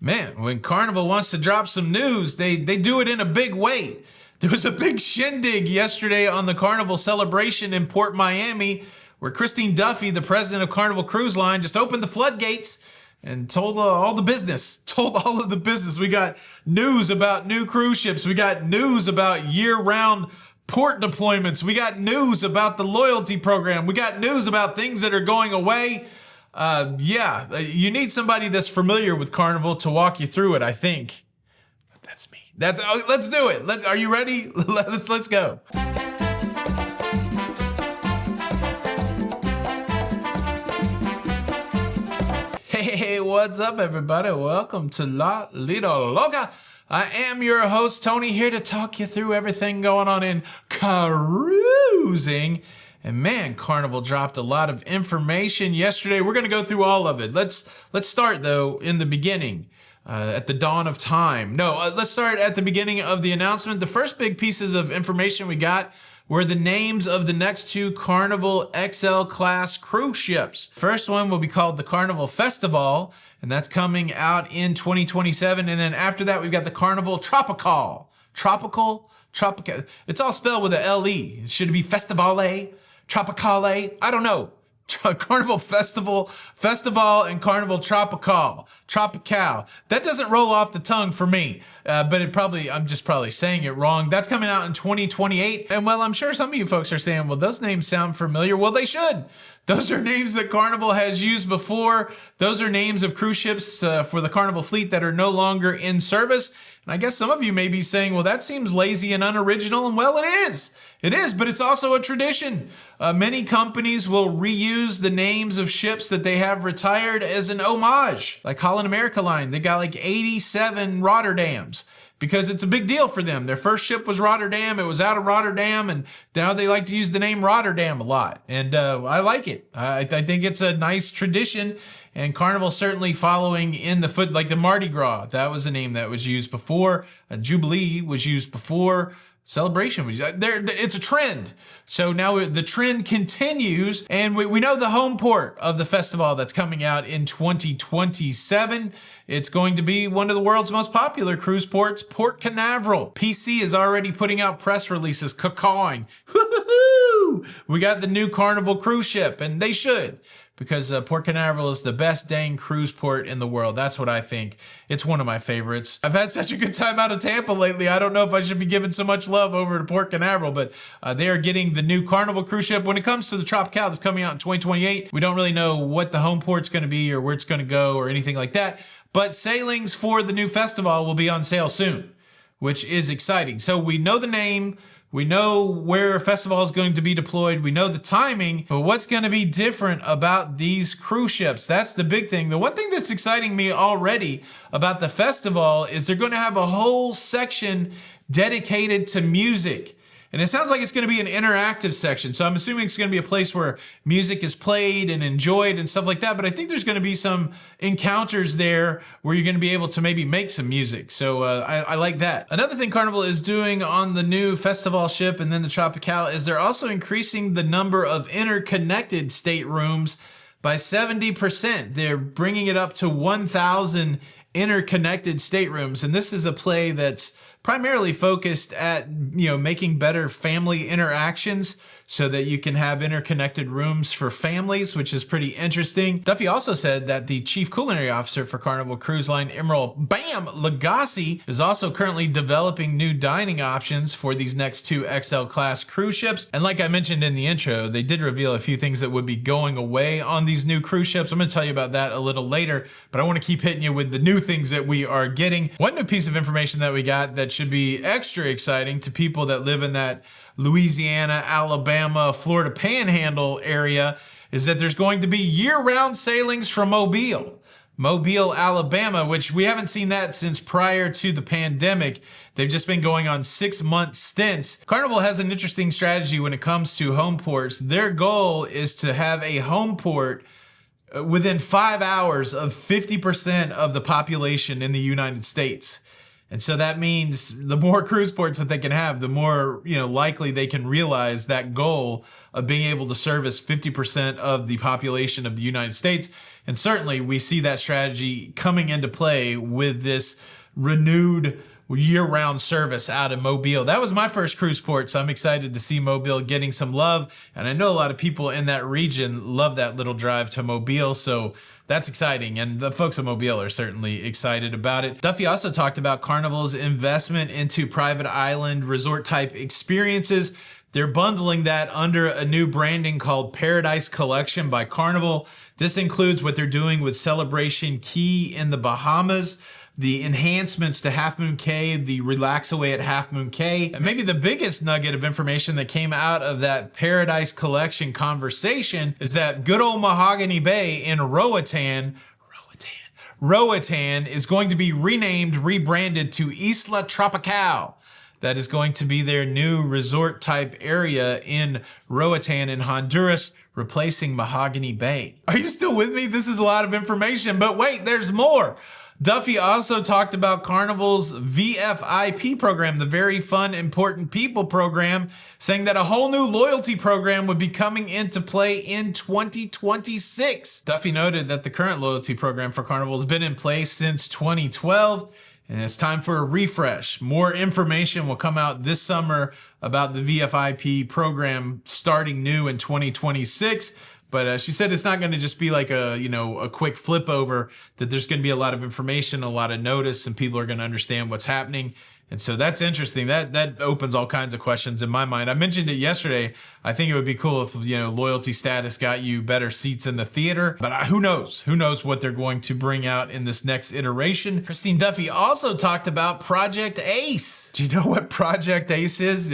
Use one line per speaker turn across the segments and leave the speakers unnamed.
Man, when Carnival wants to drop some news, they do it in a big way. There was a big shindig yesterday on the Carnival celebration in Port Miami, where Christine Duffy, the president of Carnival Cruise Line, just opened the floodgates and told all the business, told all of the business. We got news about new cruise ships. We got news about year-round port deployments. We got news about the loyalty program. We got news about things that are going away. You need somebody that's familiar with Carnival to walk you through it, I think. But that's me. Let's do it. Are you ready? Let's go. Hey, what's up, everybody? Welcome to La Lido Loca. I am your host, Tony, here to talk you through everything going on in cruising. And man, Carnival dropped a lot of information yesterday. We're going to go through all of it. Let's start, though, in the beginning, at the dawn of time. Let's start at the beginning of the announcement. The first big pieces of information we got were the names of the next two Carnival XL class cruise ships. First one will be called the Carnival Festival, and that's coming out in 2027. And then after that, we've got the Carnival Tropical. Tropical. It's all spelled with a L-E. Should it be Festivale? Tropicale? I don't know. Carnival Festival, and Carnival Tropical. That doesn't roll off the tongue for me, but I'm just probably saying it wrong. That's coming out in 2028. And well, I'm sure some of you folks are saying, well, those names sound familiar. Well, they should. Those are names that Carnival has used before. Those are names of cruise ships for the Carnival fleet that are no longer in service. And I guess some of you may be saying, well, that seems lazy and unoriginal. And well, it is. It is, but it's also a tradition. Many companies will reuse the names of ships that they have retired as an homage. Like Holland America Line, they got like 87 Rotterdams because it's a big deal for them. Their first ship was Rotterdam. It was out of Rotterdam, and now they like to use the name Rotterdam a lot. And I like it. I think it's a nice tradition. And Carnival certainly following in the foot, like the Mardi Gras. That was a name that was used before. Jubilee was used before. Celebration was it's a trend. So now the trend continues, and we know the home port of the festival that's coming out in 2027. It's going to be one of the world's most popular cruise ports, Port Canaveral. PC is already putting out press releases, cacawing. We got the new Carnival cruise ship, and they should, because Port Canaveral is the best dang cruise port in the world. That's what I think. It's one of my favorites. I've had such a good time out of Tampa lately. I don't know if I should be giving so much love over to Port Canaveral, but they are getting the new Carnival cruise ship. When it comes to the Tropical that's coming out in 2028, we don't really know what the home port's going to be or where it's going to go or anything like that. But sailings for the new festival will be on sale soon, which is exciting. So we know the name. We know where a festival is going to be deployed. We know the timing, but what's going to be different about these cruise ships? That's the big thing. The one thing that's exciting me already about the festival is they're going to have a whole section dedicated to music. And it sounds like it's going to be an interactive section. So I'm assuming it's going to be a place where music is played and enjoyed and stuff like that. But I think there's going to be some encounters there where you're going to be able to maybe make some music. So I like that. Another thing Carnival is doing on the new festival ship and then the Tropical is they're also increasing the number of interconnected staterooms by 70%. They're bringing it up to 1,000 interconnected staterooms. And this is a play that's primarily focused at, making better family interactions so that you can have interconnected rooms for families, which is pretty interesting. Duffy also said that the chief culinary officer for Carnival Cruise Line, Emerald Lagasse, is also currently developing new dining options for these next two XL class cruise ships. And like I mentioned in the intro, they did reveal a few things that would be going away on these new cruise ships. I'm going to tell you about that a little later, but I want to keep hitting you with the new things that we are getting. One new piece of information that we got that should be extra exciting to people that live in that Louisiana, Alabama, Florida Panhandle area is that there's going to be year-round sailings from Mobile, Alabama, which we haven't seen that since prior to the pandemic. They've just been going on 6-month stints. Carnival has an interesting strategy when it comes to home ports. Their goal is to have a home port within 5 hours of 50% of the population in the United States. And so that means the more cruise ports that they can have, the more, likely they can realize that goal of being able to service 50% of the population of the United States. And certainly we see that strategy coming into play with this renewed year-round service out of Mobile. That was my first cruise port, so I'm excited to see Mobile getting some love. And I know a lot of people in that region love that little drive to Mobile, so that's exciting. And the folks at Mobile are certainly excited about it. Duffy also talked about Carnival's investment into private island resort type experiences. They're bundling that under a new branding called Paradise Collection by Carnival. This includes what they're doing with Celebration Key in the Bahamas, the enhancements to Half Moon Cay, the Relax Away at Half Moon Cay. And maybe the biggest nugget of information that came out of that Paradise Collection conversation is that good old Mahogany Bay in Roatan is going to be rebranded to Isla Tropical. That is going to be their new resort type area in Roatan in Honduras, replacing Mahogany Bay. Are you still with me? This is a lot of information, but wait, there's more. Duffy also talked about Carnival's VFIP program, the Very Fun Important People program, saying that a whole new loyalty program would be coming into play in 2026. Duffy noted that the current loyalty program for Carnival has been in place since 2012, and it's time for a refresh. More information will come out this summer about the VFIP program starting new in 2026. But she said it's not going to just be like a quick flip over, that there's going to be a lot of information, a lot of notice, and people are going to understand what's happening. And so that's interesting. That opens all kinds of questions in my mind. I mentioned it yesterday. I think it would be cool if, loyalty status got you better seats in the theater. But who knows? Who knows what they're going to bring out in this next iteration? Christine Duffy also talked about Project Ace. Do you know what Project Ace is?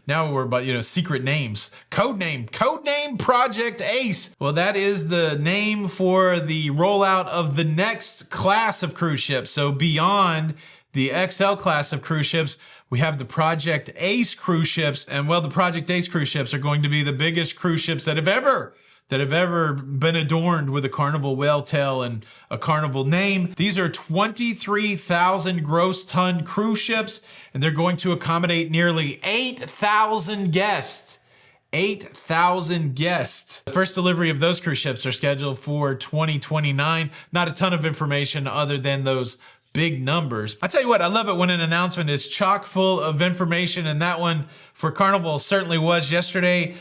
Now we're about, secret names. Codename Project Ace. Well, that is the name for the rollout of the next class of cruise ships. So beyond the XL class of cruise ships, we have the Project Ace cruise ships. And well, the Project Ace cruise ships are going to be the biggest cruise ships that have ever been adorned with a Carnival whale tail and a Carnival name. These are 23,000 gross ton cruise ships, and they're going to accommodate nearly 8,000 guests. 8,000 guests. The first delivery of those cruise ships are scheduled for 2029. Not a ton of information other than those big numbers. I tell you what, I love it when an announcement is chock full of information, and that one for Carnival certainly was yesterday.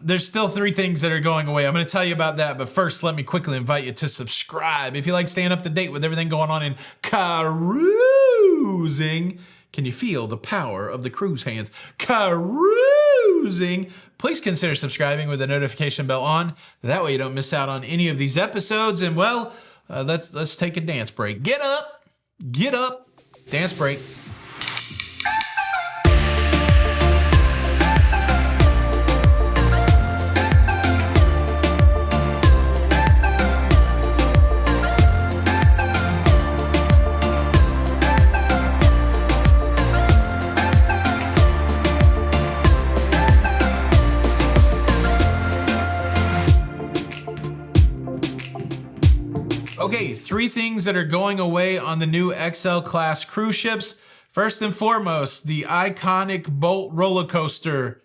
There's still 3 things that are going away. I'm going to tell you about that, but first, let me quickly invite you to subscribe. If you like staying up to date with everything going on in cruising, can you feel the power of the cruise hands? Cruising. Please consider subscribing with the notification bell on. That way you don't miss out on any of these episodes. And well, let's take a dance break. Get up, dance break. Okay, 3 things that are going away on the new XL class cruise ships. First and foremost, the iconic Bolt roller coaster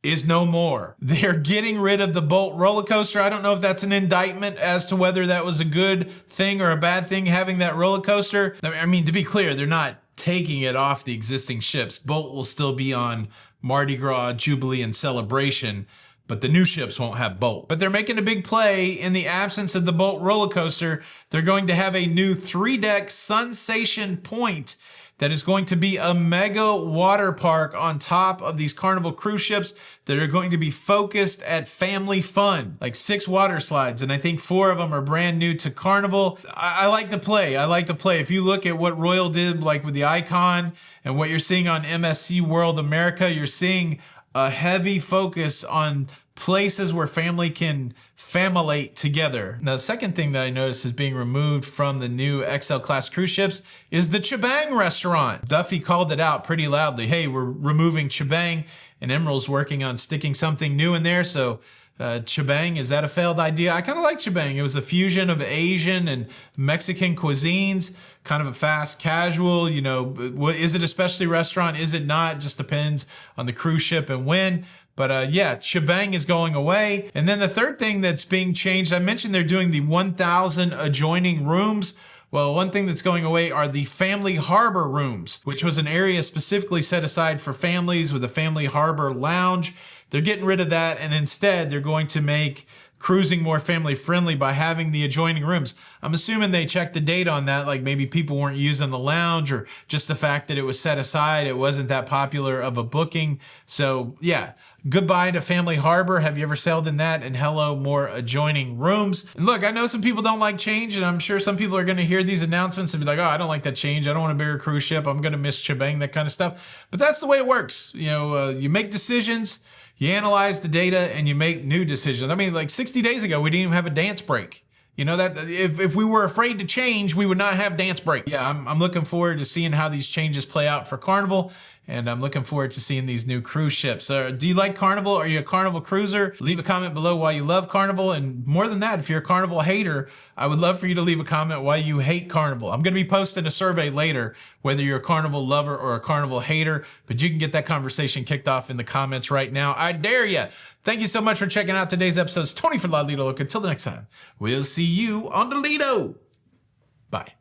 is no more. They're getting rid of the Bolt roller coaster. I don't know if that's an indictment as to whether that was a good thing or a bad thing, having that roller coaster. I mean, to be clear, they're not taking it off the existing ships. Bolt will still be on Mardi Gras, Jubilee, and Celebration, but the new ships won't have Bolt. But they're making a big play. In the absence of the Bolt roller coaster, they're going to have a new 3-deck Sensation Point that is going to be a mega water park on top of these Carnival cruise ships that are going to be focused at family fun, like 6 water slides. And I think 4 of them are brand new to Carnival. I like to play. If you look at what Royal did, like with the Icon, and what you're seeing on MSC World America, you're seeing a heavy focus on places where family can familate together. Now, the second thing that I noticed is being removed from the new XL class cruise ships is the Chibang restaurant. Duffy called it out pretty loudly. Hey, we're removing Chibang, and Emerald's working on sticking something new in there. So Chibang, is that a failed idea? I kind of like Chibang. It was a fusion of Asian and Mexican cuisines, kind of a fast casual, is it a specialty restaurant? Is it not? Just depends on the cruise ship and when. But yeah, shebang is going away. And then the third thing that's being changed, I mentioned they're doing the 1,000 adjoining rooms. Well, one thing that's going away are the family harbor rooms, which was an area specifically set aside for families with a family harbor lounge. They're getting rid of that, and instead they're going to make cruising more family friendly by having the adjoining rooms. I'm assuming they checked the data on that, like maybe people weren't using the lounge, or just the fact that it was set aside, it wasn't that popular of a booking. So yeah, goodbye to family harbor. Have you ever sailed in that? And hello, more adjoining rooms. And look, I know some people don't like change, and I'm sure some people are going to hear these announcements and be like, oh, I don't like that change. I don't want a bigger cruise ship. I'm going to miss shebang, that kind of stuff. But that's the way it works. You make decisions, you analyze the data, and you make new decisions. I mean, like 60 days ago, we didn't even have a dance break. You know, that if we were afraid to change, we would not have dance break. Yeah, I'm looking forward to seeing how these changes play out for Carnival. And I'm looking forward to seeing these new cruise ships. Do you like Carnival? Are you a Carnival cruiser? Leave a comment below why you love Carnival. And more than that, if you're a Carnival hater, I would love for you to leave a comment why you hate Carnival. I'm going to be posting a survey later, whether you're a Carnival lover or a Carnival hater. But you can get that conversation kicked off in the comments right now. I dare you. Thank you so much for checking out today's episode. It's Tony for La Lido Loca. Until the next time, we'll see you on the Lido. Bye.